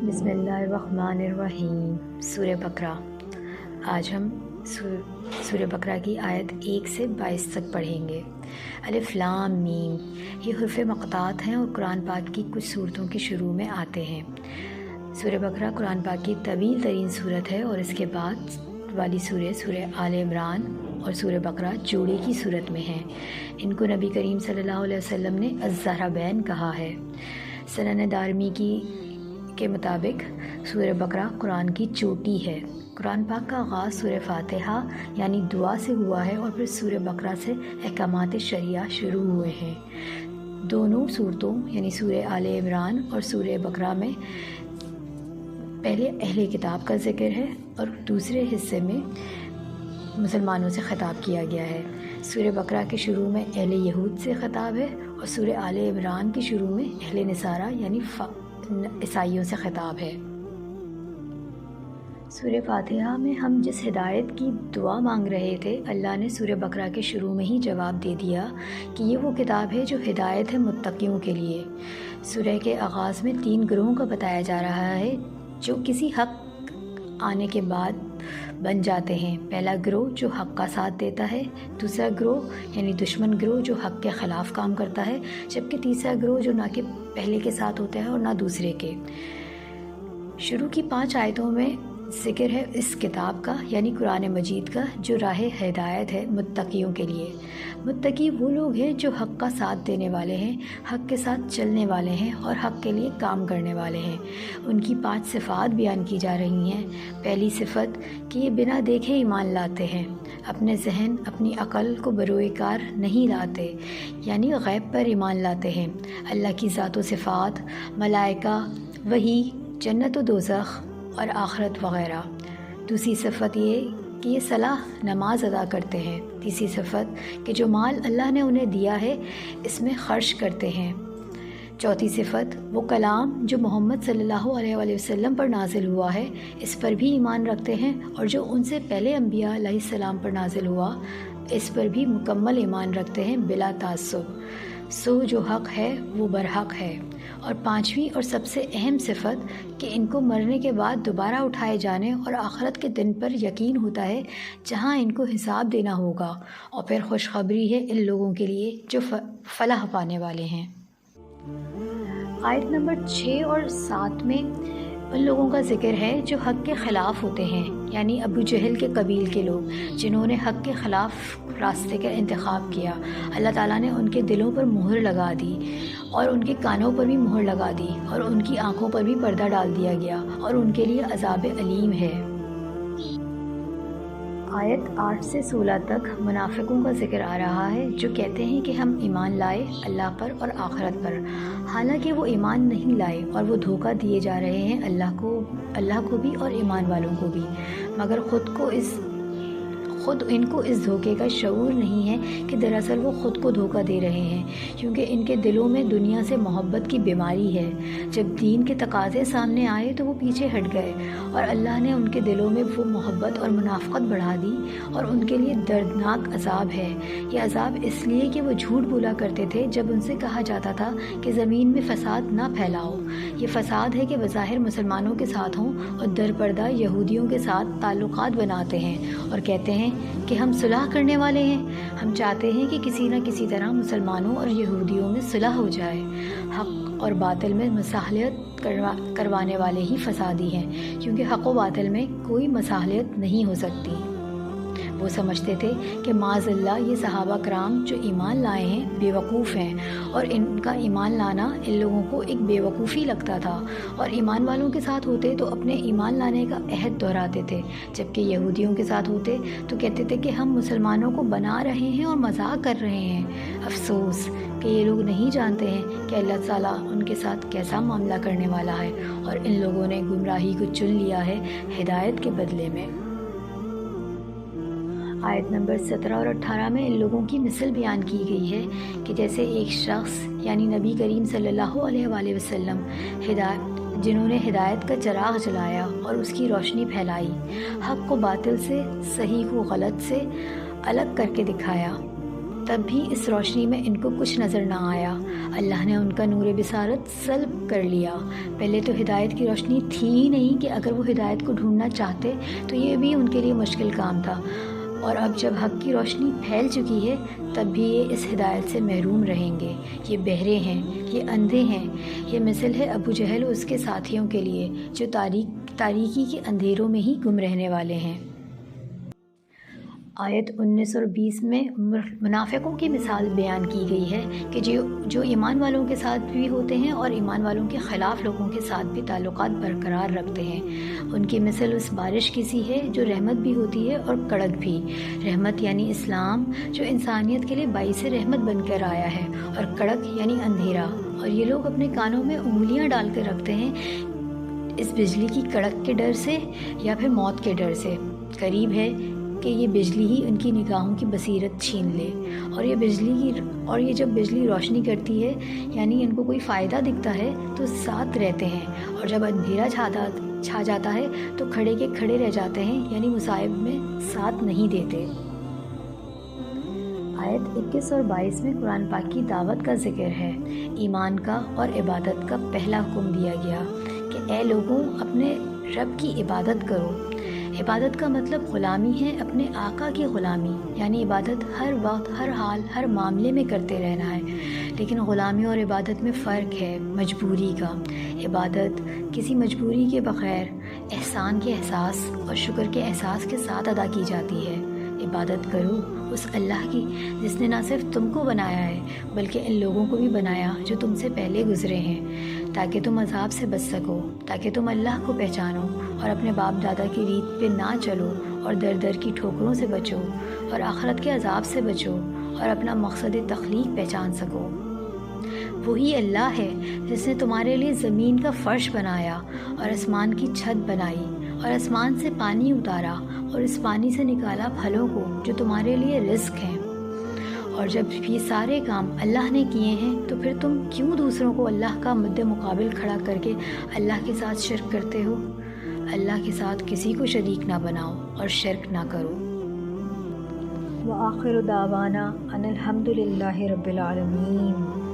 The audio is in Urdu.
بسم اللہ الرحمن الرحیم۔ سورہ بقرہ۔ آج ہم سورہ بقرہ کی آیت 1 سے 22 تک پڑھیں گے۔ الف لام میم، یہ حروف مقطعات ہیں اور قرآن پاک کی کچھ صورتوں کے شروع میں آتے ہیں۔ سورہ بقرہ قرآن پاک کی طویل ترین صورت ہے اور اس کے بعد والی سورہ آل عمران اور سورہ بقرہ جوڑے کی صورت میں ہیں۔ ان کو نبی کریم صلی اللہ علیہ وسلم نے الزہربین کہا ہے۔ سنن دارمی کے مطابق سورہ بقرہ قرآن کی چوٹی ہے۔ قرآن پاک کا آغاز سورہ فاتحہ یعنی دعا سے ہوا ہے اور پھر سورہ بقرہ سے احکامات شریعہ شروع ہوئے ہیں۔ دونوں صورتوں یعنی سورہ آل عمران اور سورہ بقرہ میں پہلے اہل کتاب کا ذکر ہے اور دوسرے حصے میں مسلمانوں سے خطاب کیا گیا ہے۔ سورہ بقرہ کے شروع میں اہل یہود سے خطاب ہے اور سورہ آل عمران کے شروع میں اہل نصارہ یعنی عیسائیوں سے خطاب ہے۔ سورہ فاتحہ میں ہم جس ہدایت کی دعا مانگ رہے تھے، اللہ نے سورہ بقرہ کے شروع میں ہی جواب دے دیا کہ یہ وہ کتاب ہے جو ہدایت ہے متقیوں کے لیے۔ سورہ کے آغاز میں 3 گروہوں کا بتایا جا رہا ہے جو کسی حق آنے کے بعد بن جاتے ہیں۔ پہلا گروہ جو حق کا ساتھ دیتا ہے، دوسرا گروہ یعنی دشمن گروہ جو حق کے خلاف کام کرتا ہے، جبکہ تیسرا گروہ جو نہ کہ پہلے کے ساتھ ہوتا ہے اور نہ دوسرے کے۔ شروع کی 5 آیتوں میں ذکر ہے اس کتاب کا یعنی قرآن مجید کا جو راہ ہدایت ہے متقیوں کے لیے۔ متقی وہ لوگ ہیں جو حق کا ساتھ دینے والے ہیں، حق کے ساتھ چلنے والے ہیں اور حق کے لیے کام کرنے والے ہیں۔ ان کی 5 صفات بیان کی جا رہی ہیں۔ پہلی صفت کہ یہ بنا دیکھے ایمان لاتے ہیں، اپنے ذہن اپنی عقل کو بروئے کار نہیں لاتے، یعنی غیب پر ایمان لاتے ہیں، اللہ کی ذات و صفات، ملائکہ، وحی، جنت و دوزخ اور آخرت وغیرہ۔ دوسری صفت یہ کہ یہ صلاح نماز ادا کرتے ہیں۔ تیسری صفت کہ جو مال اللہ نے انہیں دیا ہے اس میں خرچ کرتے ہیں۔ چوتھی صفت وہ کلام جو محمد صلی اللہ علیہ وآلہ وسلم پر نازل ہوا ہے اس پر بھی ایمان رکھتے ہیں، اور جو ان سے پہلے انبیاء علیہ السلام پر نازل ہوا اس پر بھی مکمل ایمان رکھتے ہیں بلا تعصب۔ سو جو حق ہے وہ برحق ہے۔ اور 5ویں اور سب سے اہم صفت کہ ان کو مرنے کے بعد دوبارہ اٹھائے جانے اور آخرت کے دن پر یقین ہوتا ہے جہاں ان کو حساب دینا ہوگا، اور پھر خوشخبری ہے ان لوگوں کے لیے جو فلاح پانے والے ہیں۔ آیت نمبر 6 اور 7 میں ان لوگوں کا ذکر ہے جو حق کے خلاف ہوتے ہیں، یعنی ابو جہل کے قبیل کے لوگ جنہوں نے حق کے خلاف راستے کا انتخاب کیا۔ اللہ تعالیٰ نے ان کے دلوں پر مہر لگا دی اور ان کے کانوں پر بھی مہر لگا دی اور ان کی آنکھوں پر بھی پردہ ڈال دیا گیا، اور ان کے لیے عذاب علیم ہے۔ آیت 8 سے 16 تک منافقوں کا ذکر آ رہا ہے جو کہتے ہیں کہ ہم ایمان لائے اللہ پر اور آخرت پر، حالانکہ وہ ایمان نہیں لائے اور وہ دھوکہ دیے جا رہے ہیں اللہ کو بھی اور ایمان والوں کو بھی، مگر خود ان کو اس دھوکے کا شعور نہیں ہے کہ دراصل وہ خود کو دھوکہ دے رہے ہیں، کیونکہ ان کے دلوں میں دنیا سے محبت کی بیماری ہے۔ جب دین کے تقاضے سامنے آئے تو وہ پیچھے ہٹ گئے، اور اللہ نے ان کے دلوں میں وہ محبت اور منافقت بڑھا دی، اور ان کے لیے دردناک عذاب ہے۔ یہ عذاب اس لیے کہ وہ جھوٹ بولا کرتے تھے جب ان سے کہا جاتا تھا کہ زمین میں فساد نہ پھیلاؤ۔ یہ فساد ہے کہ بظاہر مسلمانوں کے ساتھ ہوں اور در پردہ یہودیوں کے ساتھ تعلقات بناتے ہیں اور کہتے ہیں کہ ہم صلح کرنے والے ہیں، ہم چاہتے ہیں کہ کسی نہ کسی طرح مسلمانوں اور یہودیوں میں صلح ہو جائے۔ حق اور باطل میں مصالحت کروانے والے ہی فسادی ہیں، کیونکہ حق و باطل میں کوئی مصالحت نہیں ہو سکتی۔ وہ سمجھتے تھے کہ معاذ اللہ یہ صحابہ کرام جو ایمان لائے ہیں بے وقوف ہیں، اور ان کا ایمان لانا ان لوگوں کو ایک بے وقوفی لگتا تھا، اور ایمان والوں کے ساتھ ہوتے تو اپنے ایمان لانے کا عہد دہراتے تھے، جبکہ یہودیوں کے ساتھ ہوتے تو کہتے تھے کہ ہم مسلمانوں کو بنا رہے ہیں اور مذاق کر رہے ہیں۔ افسوس کہ یہ لوگ نہیں جانتے ہیں کہ اللہ تعالیٰ ان کے ساتھ کیسا معاملہ کرنے والا ہے، اور ان لوگوں نے گمراہی کو چن لیا ہے ہدایت کے بدلے میں۔ آیت نمبر 17 اور 18 میں ان لوگوں کی مثل بیان کی گئی ہے کہ جیسے ایک شخص یعنی نبی کریم صلی اللہ علیہ وآلہ وسلم جنہوں نے ہدایت کا چراغ جلایا اور اس کی روشنی پھیلائی، حق کو باطل سے، صحیح کو غلط سے الگ کر کے دکھایا، تب بھی اس روشنی میں ان کو کچھ نظر نہ آیا۔ اللہ نے ان کا نور بصارت سلب کر لیا۔ پہلے تو ہدایت کی روشنی تھی ہی نہیں کہ اگر وہ ہدایت کو ڈھونڈنا چاہتے تو یہ بھی ان کے لیے مشکل کام تھا، اور اب جب حق کی روشنی پھیل چکی ہے تب بھی یہ اس ہدایت سے محروم رہیں گے۔ یہ بہرے ہیں، یہ اندھے ہیں۔ یہ مثل ہے ابو جہل اور اس کے ساتھیوں کے لیے جو تاریکی کے اندھیروں میں ہی گم رہنے والے ہیں۔ آیت 19 اور 20 میں منافقوں کی مثال بیان کی گئی ہے کہ جو ایمان والوں کے ساتھ بھی ہوتے ہیں اور ایمان والوں کے خلاف لوگوں کے ساتھ بھی تعلقات برقرار رکھتے ہیں۔ ان کی مثل اس بارش کی سی ہے جو رحمت بھی ہوتی ہے اور کڑک بھی۔ رحمت یعنی اسلام جو انسانیت کے لیے باعث رحمت بن کر آیا ہے، اور کڑک یعنی اندھیرا، اور یہ لوگ اپنے کانوں میں انگلیاں ڈال کر رکھتے ہیں اس بجلی کی کڑک کے ڈر سے یا پھر موت کے ڈر سے۔ قریب ہے کہ یہ بجلی ہی ان کی نگاہوں کی بصیرت چھین لے، اور یہ جب بجلی روشنی کرتی ہے یعنی ان کو کوئی فائدہ دکھتا ہے تو ساتھ رہتے ہیں، اور جب اندھیرا چھا جاتا ہے تو کھڑے کے کھڑے رہ جاتے ہیں، یعنی مصائب میں ساتھ نہیں دیتے۔ آیت 21 اور 22 میں قرآن پاک کی دعوت کا ذکر ہے۔ ایمان کا اور عبادت کا پہلا حکم دیا گیا کہ اے لوگوں اپنے رب کی عبادت کرو۔ عبادت کا مطلب غلامی ہے، اپنے آقا کی غلامی، یعنی عبادت ہر وقت، ہر حال، ہر معاملے میں کرتے رہنا ہے۔ لیکن غلامی اور عبادت میں فرق ہے مجبوری کا۔ عبادت کسی مجبوری کے بغیر احسان کے احساس اور شکر کے احساس کے ساتھ ادا کی جاتی ہے۔ عبادت کرو اس اللہ کی جس نے نہ صرف تم کو بنایا ہے بلکہ ان لوگوں کو بھی بنایا جو تم سے پہلے گزرے ہیں، تاکہ تم عذاب سے بچ سکو، تاکہ تم اللہ کو پہچانو اور اپنے باپ دادا کی ریت پہ نہ چلو، اور در در کی ٹھوکروں سے بچو، اور آخرت کے عذاب سے بچو، اور اپنا مقصد تخلیق پہچان سکو۔ وہی اللہ ہے جس نے تمہارے لیے زمین کا فرش بنایا اور آسمان کی چھت بنائی، اور آسمان سے پانی اتارا اور اس پانی سے نکالا پھلوں کو جو تمہارے لیے رزق ہیں۔ اور جب یہ سارے کام اللہ نے کیے ہیں تو پھر تم کیوں دوسروں کو اللہ کا مد مقابل کھڑا کر کے اللہ کے ساتھ شرک کرتے ہو؟ اللہ کے ساتھ کسی کو شریک نہ بناؤ اور شرک نہ کرو۔ وآخر دعوانا ان الحمد للہ رب العالمین۔